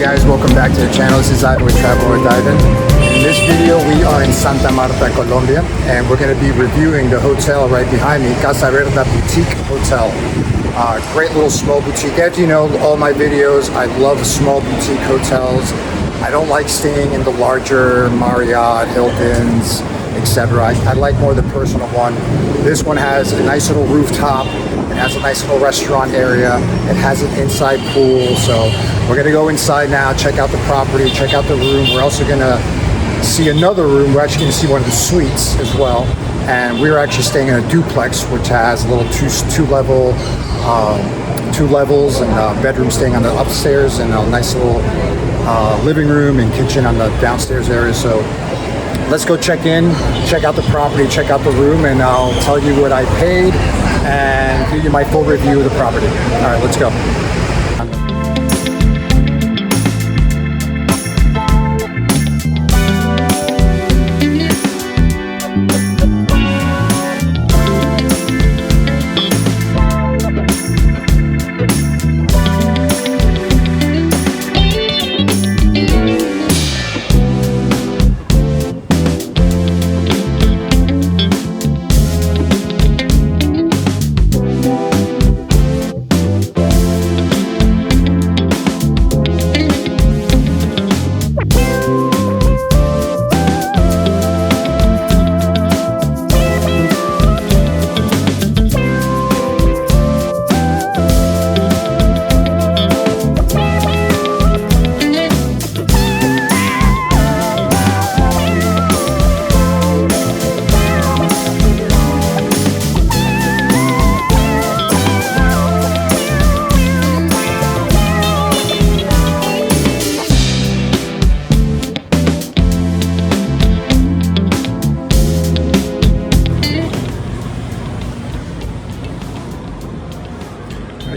guys, welcome back to the channel. This is Ivan with Travel with Ivan. In this video we are in Santa Marta, Colombia, and we're going to be reviewing the hotel right behind me, Casa Verde Boutique Hotel. Great little small boutique. As you know, all my videos, I love small boutique hotels. I don't like staying in the larger Marriott, Hiltons, etc. I like more the personal one. This one has a nice little rooftop. It has a nice little restaurant area. It has an inside pool. So we're gonna go inside now, check out the property, check out the room. We're also gonna see another room. We're actually gonna see one of the suites as well. And we're actually staying in a duplex, which has a little two levels and a bedroom staying on the upstairs and a nice little living room and kitchen on the downstairs area. So let's go check in, check out the property, check out the room, and I'll tell you what I paid and give you my full review of the property. All right, let's go.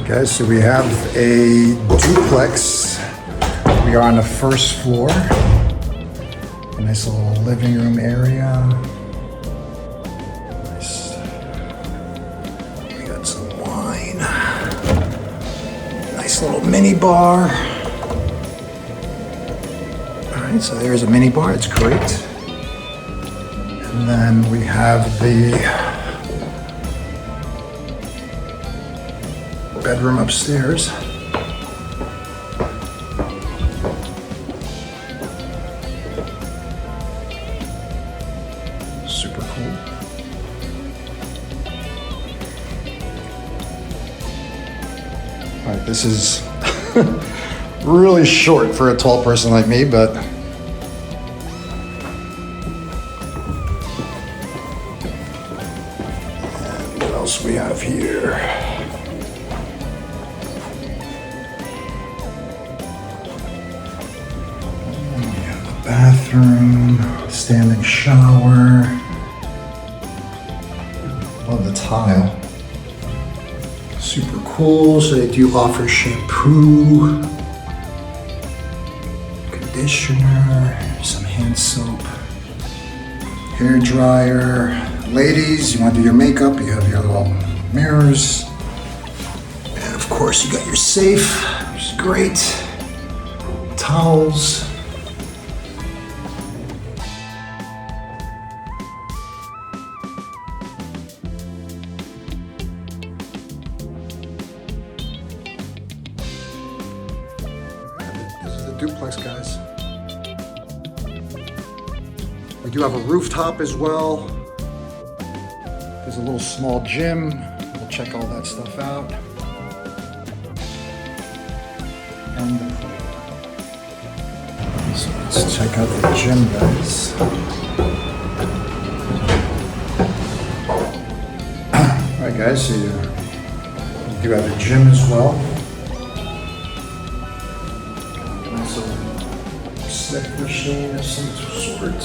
Guys, so we have a duplex. We are on the first floor. A nice little living room area. Nice. We got some wine. Nice little mini bar. All right, so there's a mini bar. It's great. And then we have the bedroom upstairs. Super cool. All right, this is really short for a tall person like me, but and what else we have here? Bathroom, standing shower. Love the tile. Super cool. So they do offer shampoo, conditioner, some hand soap, hair dryer. Ladies, you want to do your makeup, you have your little mirrors. And of course you got your safe, which is great. Towels. Duplex, guys. We do have a rooftop as well. There's a little small gym. We'll check all that stuff out. And the pool. So let's check out the gym, guys. All right, guys, so you do have a gym as well. Step machine of some sort.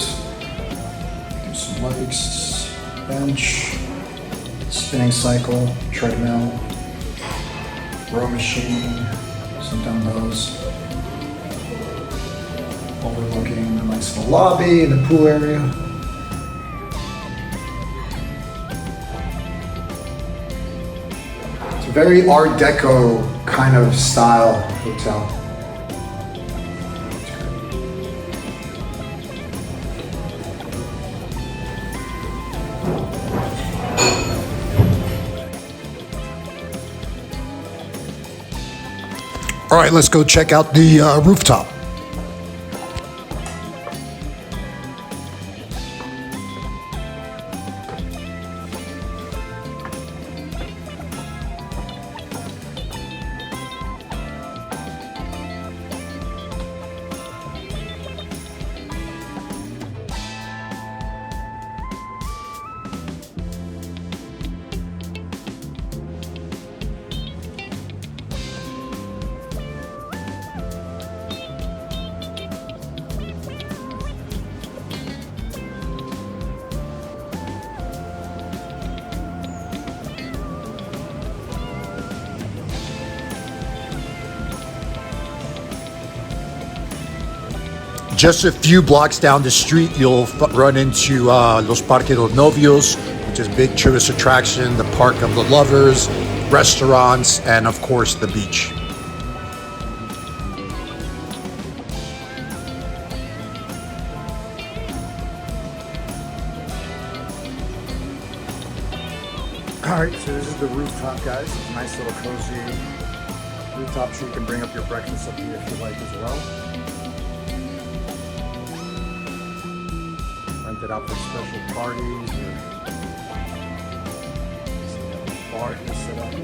Do some legs, bench, spinning cycle, treadmill, row machine, some dumbbells. Overlooking the nice little lobby and the pool area. It's a very Art Deco kind of style hotel. All right, let's go check out the rooftop. Just a few blocks down the street, you'll run into Los Parques de los Novios, which is a big tourist attraction, the Park of the Lovers, restaurants, and of course the beach. All right, so this is the rooftop, guys. It's a nice little cozy rooftop, so you can bring up your breakfast up here if you like as well. Rent it out for special parties or bar to set up.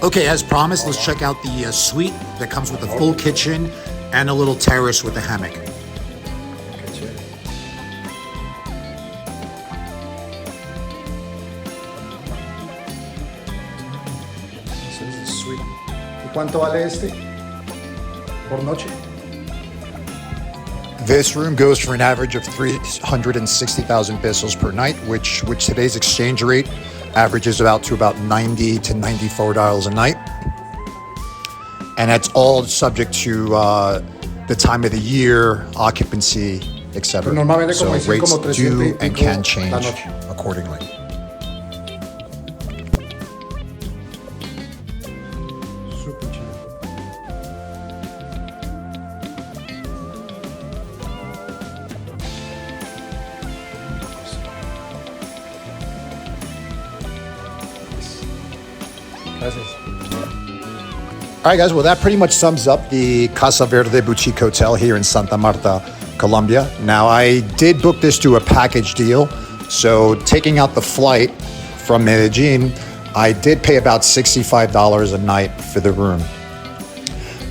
Okay, as promised, let's check out the suite that comes with a full kitchen and a little terrace with a hammock. So this is suite. ¿Y cuánto vale este por noche? This room goes for an average of 360,000 pesos per night, which today's exchange rate averages about $90 to $94 a night. And that's all subject to the time of the year, occupancy, etc. So rates do and can change accordingly. All right, guys, well, that pretty much sums up the Casa Verde Boutique Hotel here in Santa Marta, Colombia. Now, I did book this to a package deal, so taking out the flight from Medellin, I did pay about $65 a night for the room.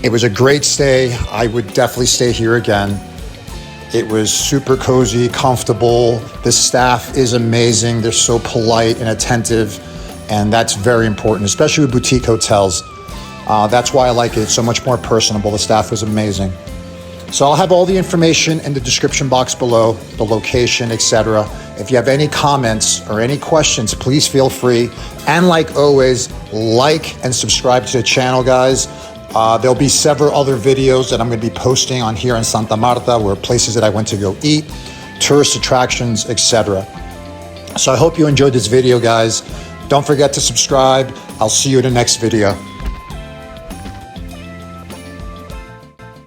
It was a great stay. I would definitely stay here again. It was super cozy, comfortable. The staff is amazing. They're so polite and attentive, and that's very important, especially with boutique hotels. That's why I like it. It's so much more personable. The staff was amazing. So I'll have all the information in the description box below, the location, etc. If you have any comments or any questions, please feel free. And like always, like and subscribe to the channel, guys. There'll be several other videos that I'm going to be posting on here in Santa Marta, where places that I went to go eat, tourist attractions, etc. So I hope you enjoyed this video, guys. Don't forget to subscribe. I'll see you in the next video.